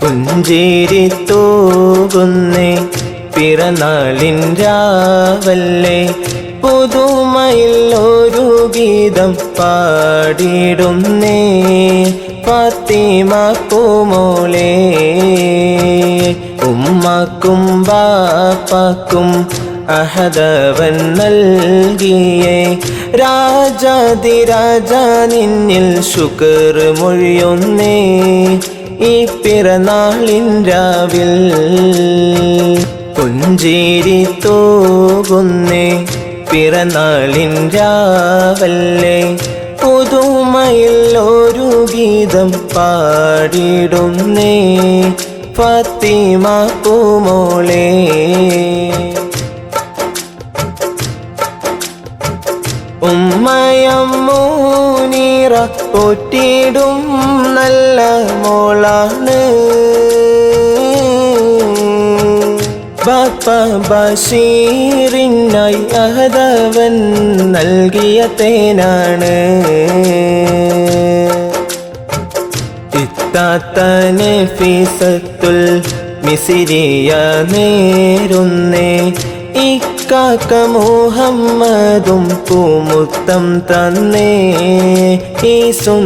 പുഞ്ചിരി തൂകുന്നേ പിറന്നാളിൻ രാവല്ലേ പുതുമയിൽ ഒരു ഗീതം പാടിടുന്നേ ഫാത്തിമ പൂമോളെ ഉമ്മക്കും ബാപ്പാക്കും അഹദവൻ നൽകിയേ രാജാതിരാജ നിന്നിൽ ശുക്ർ മൊഴിയൊന്നേ ഈ പിറന്നാളിൻ രാവിൽ പുഞ്ചിരി തൂകുന്നേ പിറന്നാളിൻ രാവല്ലേ പുതുമയിൽ ഒരു ഗീതം പാടിടുന്നേ ഫാത്തിമ പൂമോളെ ഉമ്മയമ്മൂനീറ പോറ്റിടും നല്ല മോളാണ് ബാപ്പ ബഷീറിനായി അഹദവൻ നൽകിയ തേനാണ് ഇത്താത്തനെ ഫീസത്തുൽ മിസിരിയ നേരുന്നേ ഇക്കാക്ക മുഹമ്മദും പൂമുത്തം തന്നേ ഈ